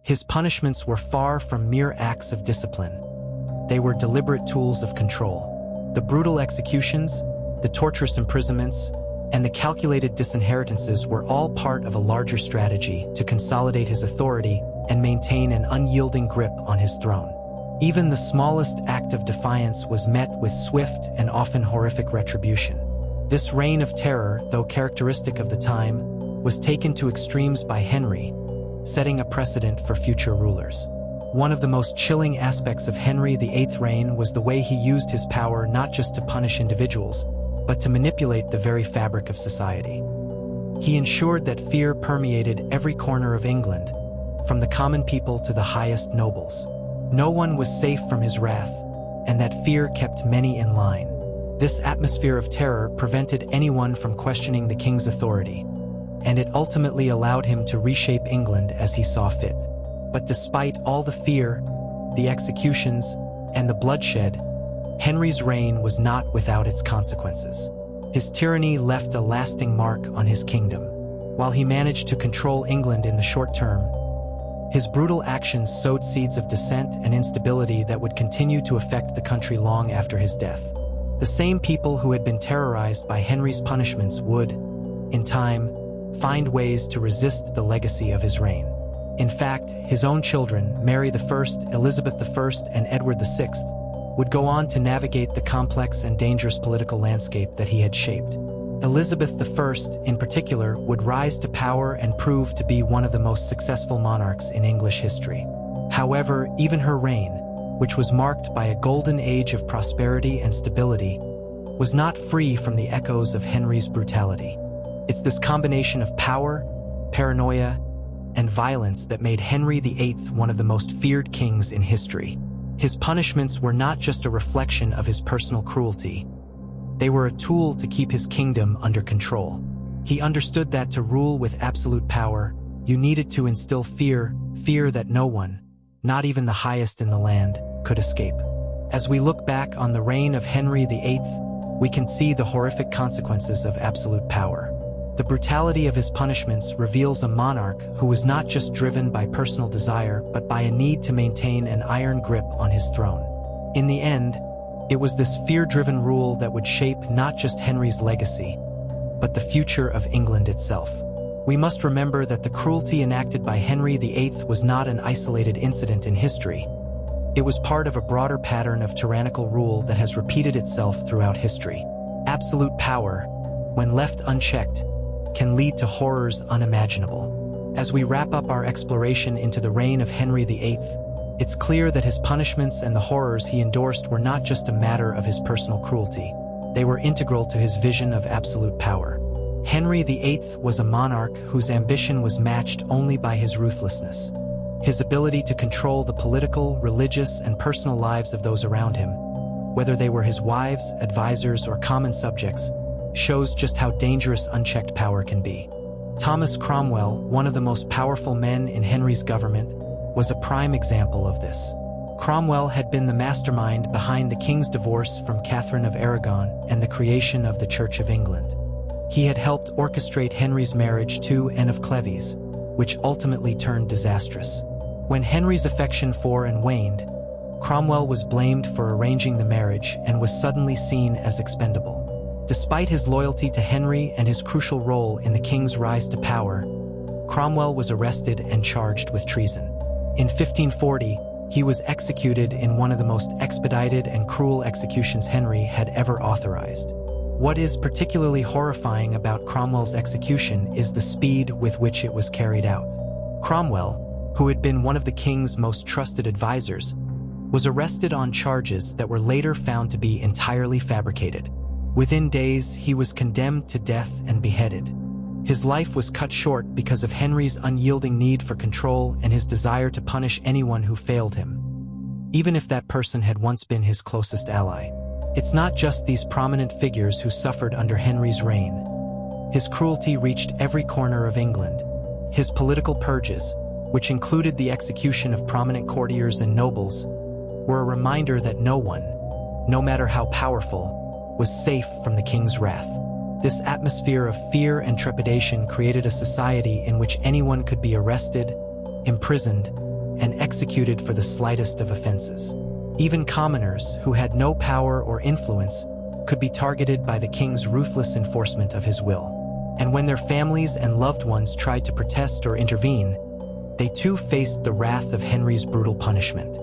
His punishments were far from mere acts of discipline. They were deliberate tools of control. The brutal executions, the torturous imprisonments, and the calculated disinheritances were all part of a larger strategy to consolidate his authority and maintain an unyielding grip on his throne. Even the smallest act of defiance was met with swift and often horrific retribution. This reign of terror, though characteristic of the time, was taken to extremes by Henry, setting a precedent for future rulers. One of the most chilling aspects of Henry VIII's reign was the way he used his power not just to punish individuals, but to manipulate the very fabric of society. He ensured that fear permeated every corner of England, from the common people to the highest nobles. No one was safe from his wrath, and that fear kept many in line. This atmosphere of terror prevented anyone from questioning the king's authority, and it ultimately allowed him to reshape England as he saw fit. But despite all the fear, the executions, and the bloodshed, Henry's reign was not without its consequences. His tyranny left a lasting mark on his kingdom. While he managed to control England in the short term, his brutal actions sowed seeds of dissent and instability that would continue to affect the country long after his death. The same people who had been terrorized by Henry's punishments would, in time, find ways to resist the legacy of his reign. In fact, his own children, Mary I, Elizabeth I, and Edward VI, would go on to navigate the complex and dangerous political landscape that he had shaped. Elizabeth I, in particular, would rise to power and prove to be one of the most successful monarchs in English history. However, even her reign, which was marked by a golden age of prosperity and stability, was not free from the echoes of Henry's brutality. It's this combination of power, paranoia, and violence that made Henry VIII one of the most feared kings in history. His punishments were not just a reflection of his personal cruelty. They were a tool to keep his kingdom under control. He understood that to rule with absolute power, you needed to instill fear that no one, not even the highest in the land, could escape. As we look back on the reign of Henry VIII, we can see the horrific consequences of absolute power. The brutality of his punishments reveals a monarch who was not just driven by personal desire, but by a need to maintain an iron grip on his throne. In the end, it was this fear-driven rule that would shape not just Henry's legacy, but the future of England itself. We must remember that the cruelty enacted by Henry VIII was not an isolated incident in history. It was part of a broader pattern of tyrannical rule that has repeated itself throughout history. Absolute power, when left unchecked, can lead to horrors unimaginable. As we wrap up our exploration into the reign of Henry VIII, it's clear that his punishments and the horrors he endorsed were not just a matter of his personal cruelty. They were integral to his vision of absolute power. Henry VIII was a monarch whose ambition was matched only by his ruthlessness. His ability to control the political, religious, and personal lives of those around him, whether they were his wives, advisors, or common subjects, shows just how dangerous unchecked power can be. Thomas Cromwell, one of the most powerful men in Henry's government, was a prime example of this. Cromwell had been the mastermind behind the king's divorce from Catherine of Aragon and the creation of the Church of England. He had helped orchestrate Henry's marriage to Anne of Cleves, which ultimately turned disastrous. When Henry's affection for Anne waned, Cromwell was blamed for arranging the marriage and was suddenly seen as expendable. Despite his loyalty to Henry and his crucial role in the king's rise to power, Cromwell was arrested and charged with treason. In 1540, he was executed in one of the most expedited and cruel executions Henry had ever authorized. What is particularly horrifying about Cromwell's execution is the speed with which it was carried out. Cromwell, who had been one of the king's most trusted advisors, was arrested on charges that were later found to be entirely fabricated. Within days, he was condemned to death and beheaded. His life was cut short because of Henry's unyielding need for control and his desire to punish anyone who failed him, even if that person had once been his closest ally. It's not just these prominent figures who suffered under Henry's reign. His cruelty reached every corner of England. His political purges, which included the execution of prominent courtiers and nobles, were a reminder that no one, no matter how powerful, was safe from the king's wrath. This atmosphere of fear and trepidation created a society in which anyone could be arrested, imprisoned, and executed for the slightest of offenses. Even commoners, who had no power or influence, could be targeted by the king's ruthless enforcement of his will. And when their families and loved ones tried to protest or intervene, they too faced the wrath of Henry's brutal punishment.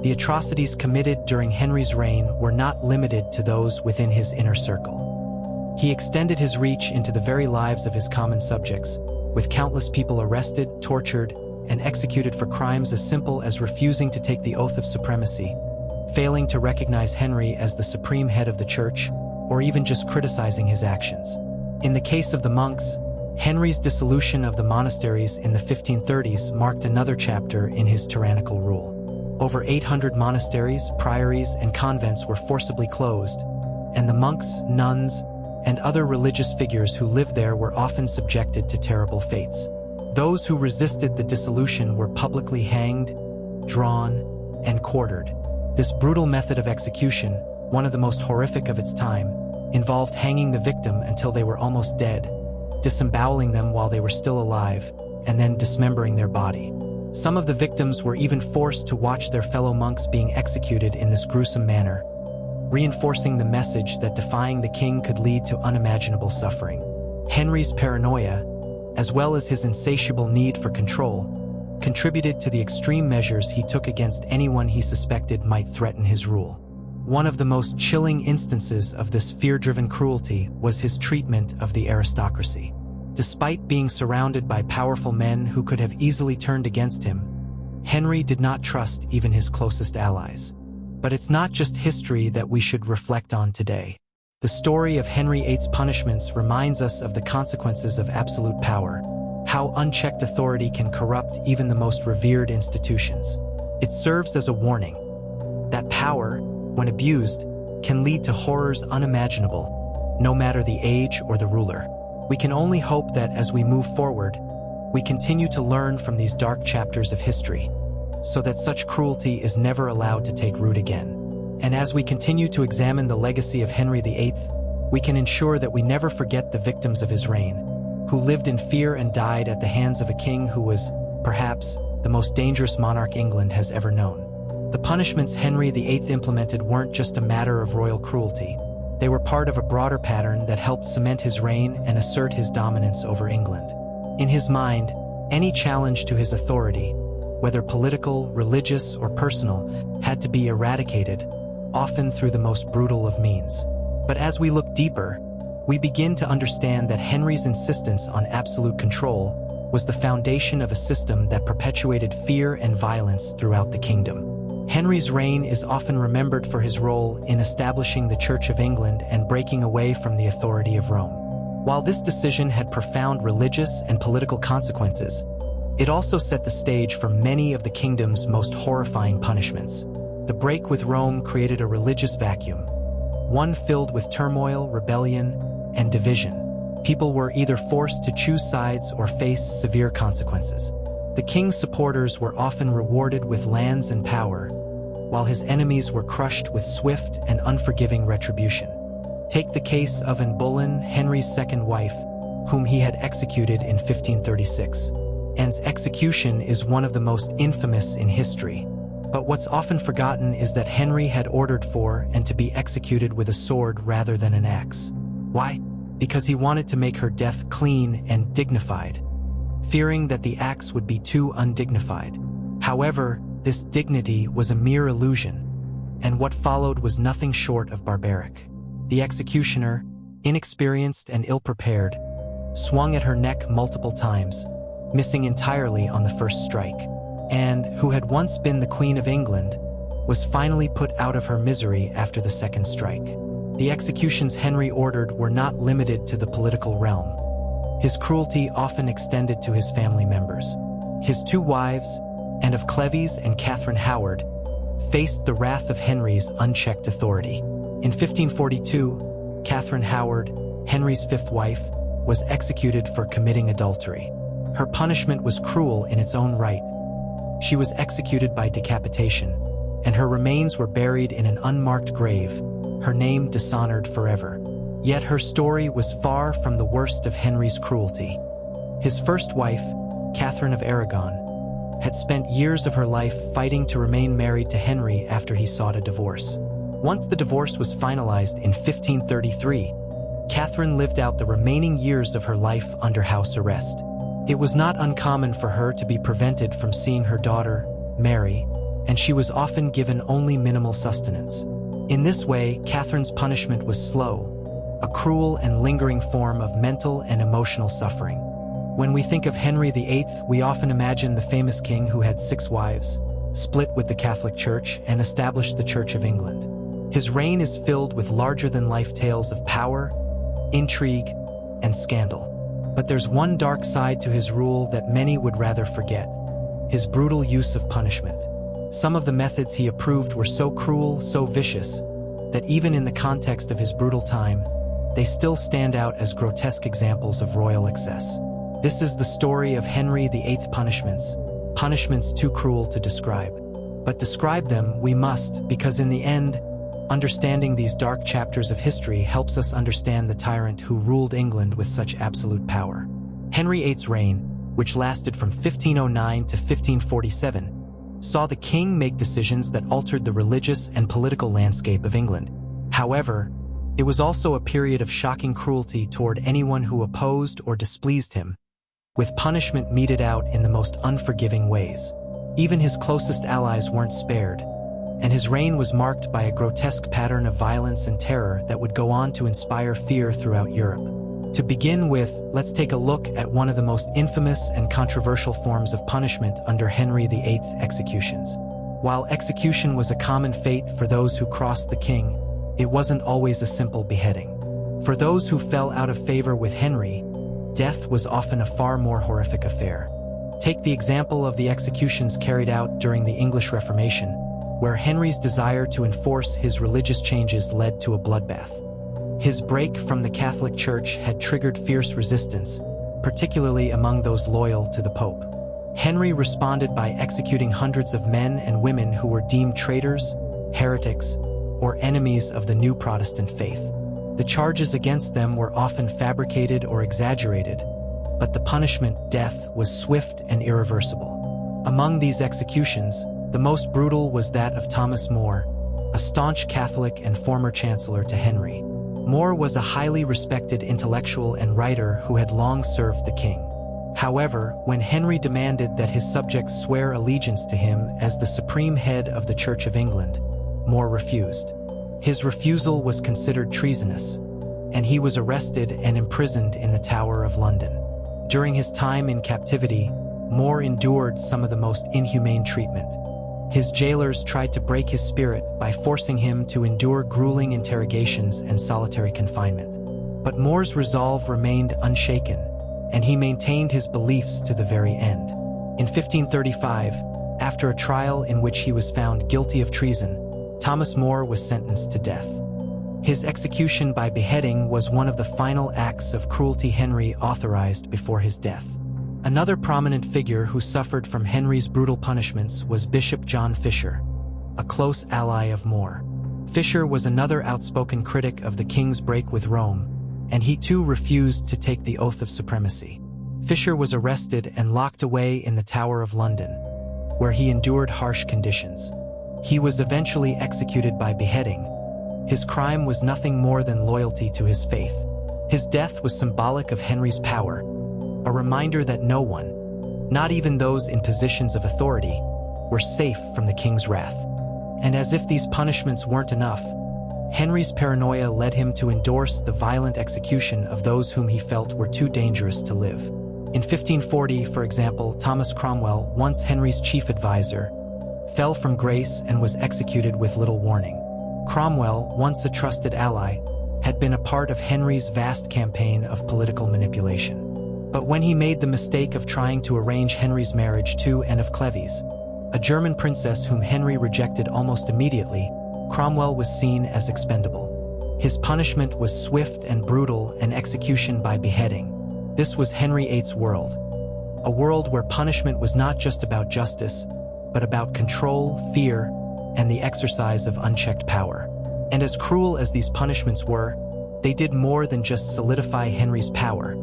The atrocities committed during Henry's reign were not limited to those within his inner circle. He extended his reach into the very lives of his common subjects, with countless people arrested, tortured, and executed for crimes as simple as refusing to take the oath of supremacy, failing to recognize Henry as the supreme head of the church, or even just criticizing his actions. In the case of the monks, Henry's dissolution of the monasteries in the 1530s marked another chapter in his tyrannical rule. Over 800 monasteries, priories, and convents were forcibly closed, and the monks, nuns, and other religious figures who lived there were often subjected to terrible fates. Those who resisted the dissolution were publicly hanged, drawn, and quartered. This brutal method of execution, one of the most horrific of its time, involved hanging the victim until they were almost dead, disemboweling them while they were still alive, and then dismembering their body. Some of the victims were even forced to watch their fellow monks being executed in this gruesome manner, reinforcing the message that defying the king could lead to unimaginable suffering. Henry's paranoia, as well as his insatiable need for control, contributed to the extreme measures he took against anyone he suspected might threaten his rule. One of the most chilling instances of this fear-driven cruelty was his treatment of the aristocracy. Despite being surrounded by powerful men who could have easily turned against him, Henry did not trust even his closest allies. But it's not just history that we should reflect on today. The story of Henry VIII's punishments reminds us of the consequences of absolute power, how unchecked authority can corrupt even the most revered institutions. It serves as a warning that power, when abused, can lead to horrors unimaginable, no matter the age or the ruler. We can only hope that as we move forward, we continue to learn from these dark chapters of history, so that such cruelty is never allowed to take root again. And as we continue to examine the legacy of Henry VIII, we can ensure that we never forget the victims of his reign, who lived in fear and died at the hands of a king who was, perhaps, the most dangerous monarch England has ever known. The punishments Henry VIII implemented weren't just a matter of royal cruelty. They were part of a broader pattern that helped cement his reign and assert his dominance over England. In his mind, any challenge to his authority, whether political, religious, or personal, had to be eradicated, often through the most brutal of means. But as we look deeper, we begin to understand that Henry's insistence on absolute control was the foundation of a system that perpetuated fear and violence throughout the kingdom. Henry's reign is often remembered for his role in establishing the Church of England and breaking away from the authority of Rome. While this decision had profound religious and political consequences, it also set the stage for many of the kingdom's most horrifying punishments. The break with Rome created a religious vacuum, one filled with turmoil, rebellion, and division. People were either forced to choose sides or face severe consequences. The king's supporters were often rewarded with lands and power, while his enemies were crushed with swift and unforgiving retribution. Take the case of Anne Boleyn, Henry's second wife, whom he had executed in 1536. Anne's execution is one of the most infamous in history. But what's often forgotten is that Henry had ordered for and to be executed with a sword rather than an axe. Why? Because he wanted to make her death clean and dignified, fearing that the axe would be too undignified. However, this dignity was a mere illusion, and what followed was nothing short of barbaric. The executioner, inexperienced and ill-prepared, swung at her neck multiple times, missing entirely on the first strike. Anne, who had once been the Queen of England, was finally put out of her misery after the second strike. The executions Henry ordered were not limited to the political realm. His cruelty often extended to his family members. His two wives, Anne of Cleves and Catherine Howard, faced the wrath of Henry's unchecked authority. In 1542, Catherine Howard, Henry's fifth wife, was executed for committing adultery. Her punishment was cruel in its own right. She was executed by decapitation, and her remains were buried in an unmarked grave, her name dishonored forever. Yet her story was far from the worst of Henry's cruelty. His first wife, Catherine of Aragon, had spent years of her life fighting to remain married to Henry after he sought a divorce. Once the divorce was finalized in 1533, Catherine lived out the remaining years of her life under house arrest. It was not uncommon for her to be prevented from seeing her daughter, Mary, and she was often given only minimal sustenance. In this way, Catherine's punishment was slow, a cruel and lingering form of mental and emotional suffering. When we think of Henry VIII, we often imagine the famous king who had 6 wives, split with the Catholic Church, and established the Church of England. His reign is filled with larger-than-life tales of power, intrigue, and scandal. But there's one dark side to his rule that many would rather forget: his brutal use of punishment. Some of the methods he approved were so cruel, so vicious, that even in the context of his brutal time, they still stand out as grotesque examples of royal excess. This is the story of Henry VIII punishments too cruel to describe. But describe them we must, because in the end, understanding these dark chapters of history helps us understand the tyrant who ruled England with such absolute power. Henry VIII's reign, which lasted from 1509 to 1547, saw the king make decisions that altered the religious and political landscape of England. However, it was also a period of shocking cruelty toward anyone who opposed or displeased him, with punishment meted out in the most unforgiving ways. Even his closest allies weren't spared, and his reign was marked by a grotesque pattern of violence and terror that would go on to inspire fear throughout Europe. To begin with, let's take a look at one of the most infamous and controversial forms of punishment under Henry VIII: executions. While execution was a common fate for those who crossed the king, it wasn't always a simple beheading. For those who fell out of favor with Henry, death was often a far more horrific affair. Take the example of the executions carried out during the English Reformation, where Henry's desire to enforce his religious changes led to a bloodbath. His break from the Catholic Church had triggered fierce resistance, particularly among those loyal to the Pope. Henry responded by executing hundreds of men and women who were deemed traitors, heretics, or enemies of the new Protestant faith. The charges against them were often fabricated or exaggerated, but the punishment, death, was swift and irreversible. Among these executions, the most brutal was that of Thomas More, a staunch Catholic and former chancellor to Henry. More was a highly respected intellectual and writer who had long served the king. However, when Henry demanded that his subjects swear allegiance to him as the supreme head of the Church of England, More refused. His refusal was considered treasonous, and he was arrested and imprisoned in the Tower of London. During his time in captivity, More endured some of the most inhumane treatment. His jailers tried to break his spirit by forcing him to endure grueling interrogations and solitary confinement. But More's resolve remained unshaken, and he maintained his beliefs to the very end. In 1535, after a trial in which he was found guilty of treason, Thomas More was sentenced to death. His execution by beheading was one of the final acts of cruelty Henry authorized before his death. Another prominent figure who suffered from Henry's brutal punishments was Bishop John Fisher, a close ally of More. Fisher was another outspoken critic of the king's break with Rome, and he too refused to take the oath of supremacy. Fisher was arrested and locked away in the Tower of London, where he endured harsh conditions. He was eventually executed by beheading. His crime was nothing more than loyalty to his faith. His death was symbolic of Henry's power, a reminder that no one, not even those in positions of authority, were safe from the king's wrath. And as if these punishments weren't enough, Henry's paranoia led him to endorse the violent execution of those whom he felt were too dangerous to live. In 1540, for example, Thomas Cromwell, once Henry's chief advisor, fell from grace and was executed with little warning. Cromwell, once a trusted ally, had been a part of Henry's vast campaign of political manipulation. But when he made the mistake of trying to arrange Henry's marriage to Anne of Cleves, a German princess whom Henry rejected almost immediately, Cromwell was seen as expendable. His punishment was swift and brutal, an execution by beheading. This was Henry VIII's world, a world where punishment was not just about justice, but about control, fear, and the exercise of unchecked power. And as cruel as these punishments were, they did more than just solidify Henry's power.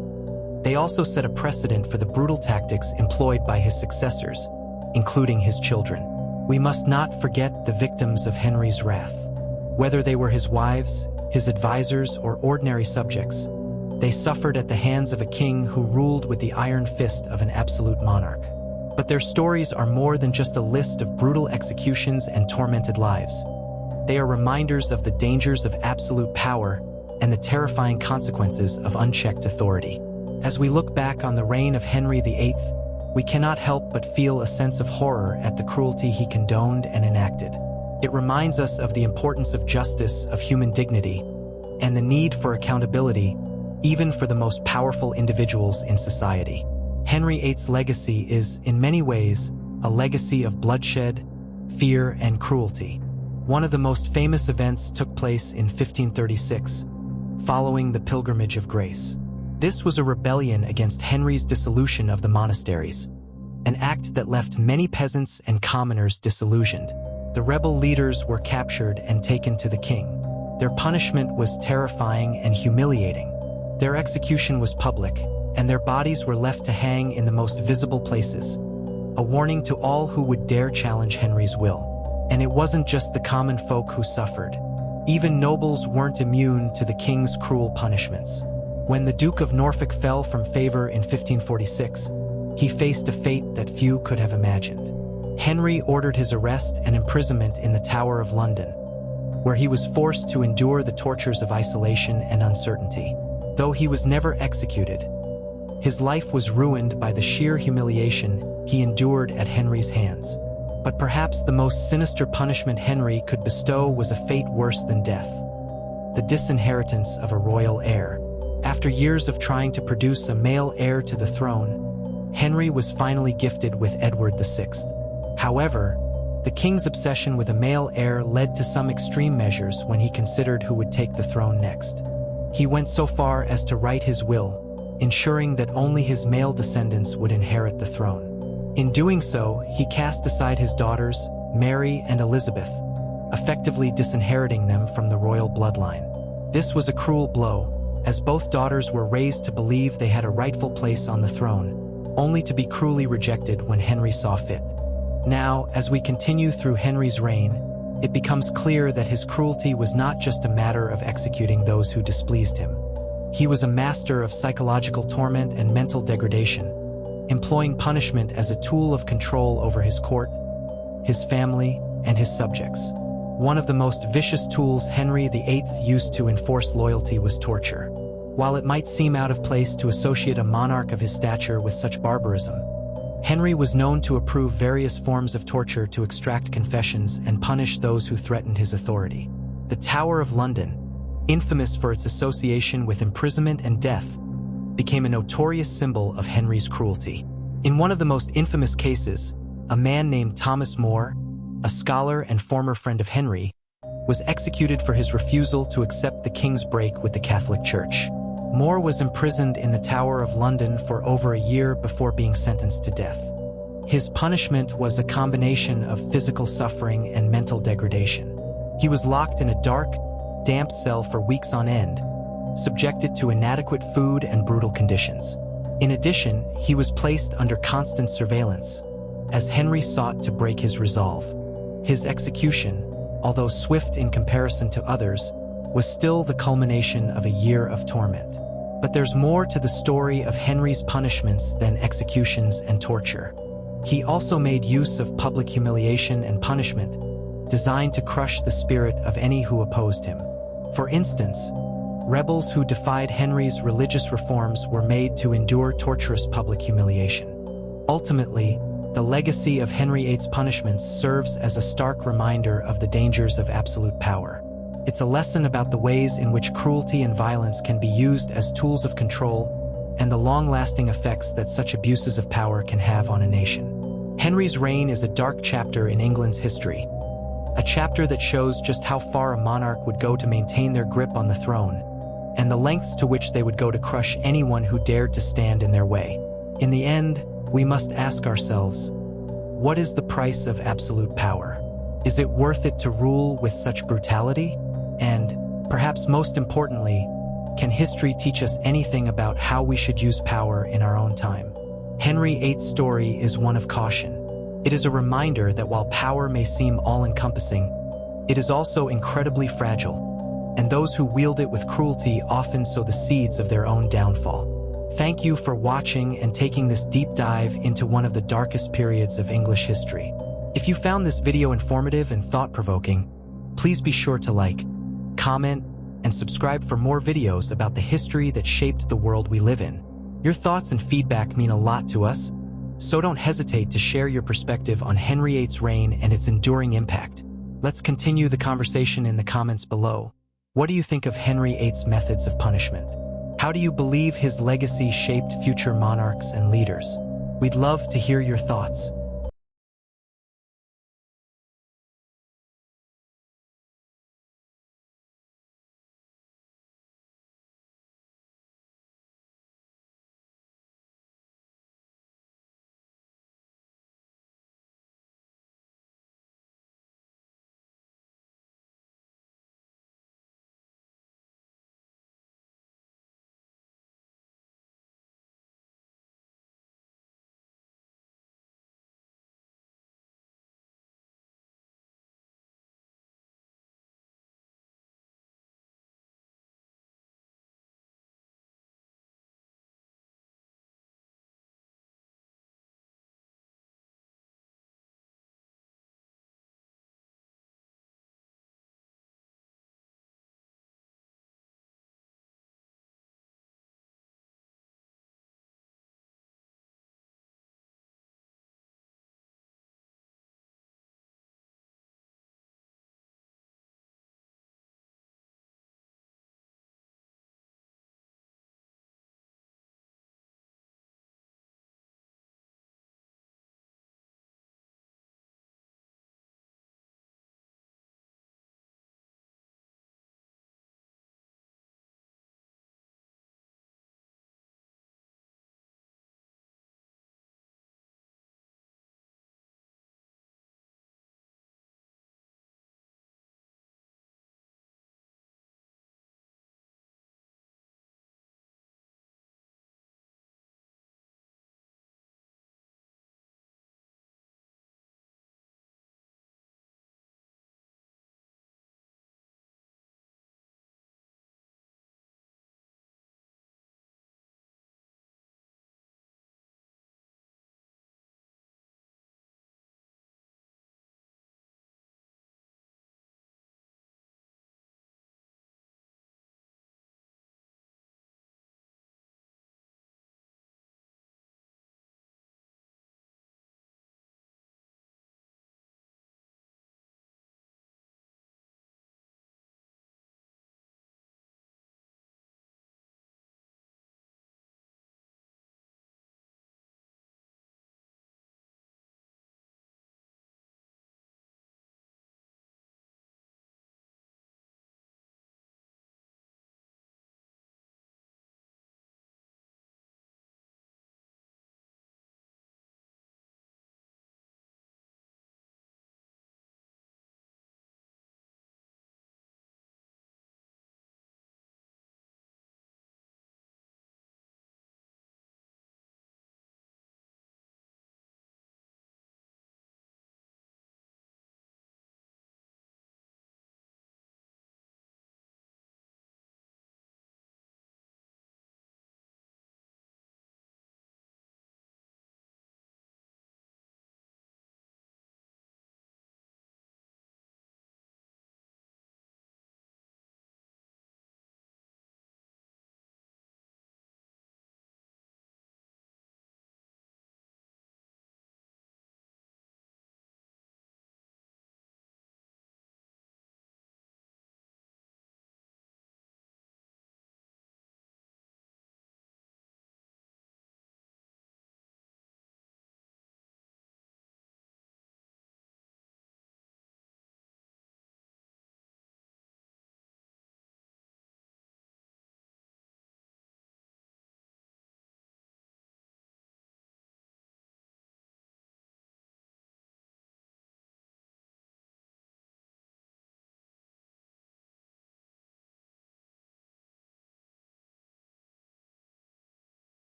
They also set a precedent for the brutal tactics employed by his successors, including his children. We must not forget the victims of Henry's wrath. Whether they were his wives, his advisors, or ordinary subjects, they suffered at the hands of a king who ruled with the iron fist of an absolute monarch. But their stories are more than just a list of brutal executions and tormented lives. They are reminders of the dangers of absolute power and the terrifying consequences of unchecked authority. As we look back on the reign of Henry VIII, we cannot help but feel a sense of horror at the cruelty he condoned and enacted. It reminds us of the importance of justice, of human dignity, and the need for accountability, even for the most powerful individuals in society. Henry VIII's legacy is, in many ways, a legacy of bloodshed, fear, and cruelty. One of the most famous events took place in 1536, following the Pilgrimage of Grace. This was a rebellion against Henry's dissolution of the monasteries, an act that left many peasants and commoners disillusioned. The rebel leaders were captured and taken to the king. Their punishment was terrifying and humiliating. Their execution was public, and their bodies were left to hang in the most visible places, a warning to all who would dare challenge Henry's will. And it wasn't just the common folk who suffered. Even nobles weren't immune to the king's cruel punishments. When the Duke of Norfolk fell from favor in 1546, he faced a fate that few could have imagined. Henry ordered his arrest and imprisonment in the Tower of London, where he was forced to endure the tortures of isolation and uncertainty. Though he was never executed, his life was ruined by the sheer humiliation he endured at Henry's hands. But perhaps the most sinister punishment Henry could bestow was a fate worse than death: the disinheritance of a royal heir. After years of trying to produce a male heir to the throne, Henry was finally gifted with Edward VI. However, the king's obsession with a male heir led to some extreme measures when he considered who would take the throne next. He went so far as to write his will, ensuring that only his male descendants would inherit the throne. In doing so, he cast aside his daughters, Mary and Elizabeth, effectively disinheriting them from the royal bloodline. This was a cruel blow, as both daughters were raised to believe they had a rightful place on the throne, only to be cruelly rejected when Henry saw fit. Now, as we continue through Henry's reign, it becomes clear that his cruelty was not just a matter of executing those who displeased him. He was a master of psychological torment and mental degradation, employing punishment as a tool of control over his court, his family, and his subjects. One of the most vicious tools Henry VIII used to enforce loyalty was torture. While it might seem out of place to associate a monarch of his stature with such barbarism, Henry was known to approve various forms of torture to extract confessions and punish those who threatened his authority. The Tower of London, infamous for its association with imprisonment and death, became a notorious symbol of Henry's cruelty. In one of the most infamous cases, a man named Thomas More, a scholar and former friend of Henry, was executed for his refusal to accept the king's break with the Catholic Church. More was imprisoned in the Tower of London for over a year before being sentenced to death. His punishment was a combination of physical suffering and mental degradation. He was locked in a dark, damp cell for weeks on end, subjected to inadequate food and brutal conditions. In addition, he was placed under constant surveillance, as Henry sought to break his resolve. His execution, although swift in comparison to others, was still the culmination of a year of torment. But there's more to the story of Henry's punishments than executions and torture. He also made use of public humiliation and punishment, designed to crush the spirit of any who opposed him. For instance, rebels who defied Henry's religious reforms were made to endure torturous public humiliation. Ultimately, the legacy of Henry VIII's punishments serves as a stark reminder of the dangers of absolute power. It's a lesson about the ways in which cruelty and violence can be used as tools of control and the long-lasting effects that such abuses of power can have on a nation. Henry's reign is a dark chapter in England's history, a chapter that shows just how far a monarch would go to maintain their grip on the throne, and the lengths to which they would go to crush anyone who dared to stand in their way. In the end, we must ask ourselves, what is the price of absolute power? Is it worth it to rule with such brutality? And, perhaps most importantly, can history teach us anything about how we should use power in our own time? Henry VIII's story is one of caution, It is a reminder that while power may seem all-encompassing, it is also incredibly fragile, and those who wield it with cruelty often sow the seeds of their own downfall. Thank you for watching and taking this deep dive into one of the darkest periods of English history. If you found this video informative and thought-provoking, please be sure to like, comment, and subscribe for more videos about the history that shaped the world we live in. Your thoughts and feedback mean a lot to us, so don't hesitate to share your perspective on Henry VIII's reign and its enduring impact. Let's continue the conversation in the comments below. What do you think of Henry VIII's methods of punishment? How do you believe his legacy shaped future monarchs and leaders? We'd love to hear your thoughts.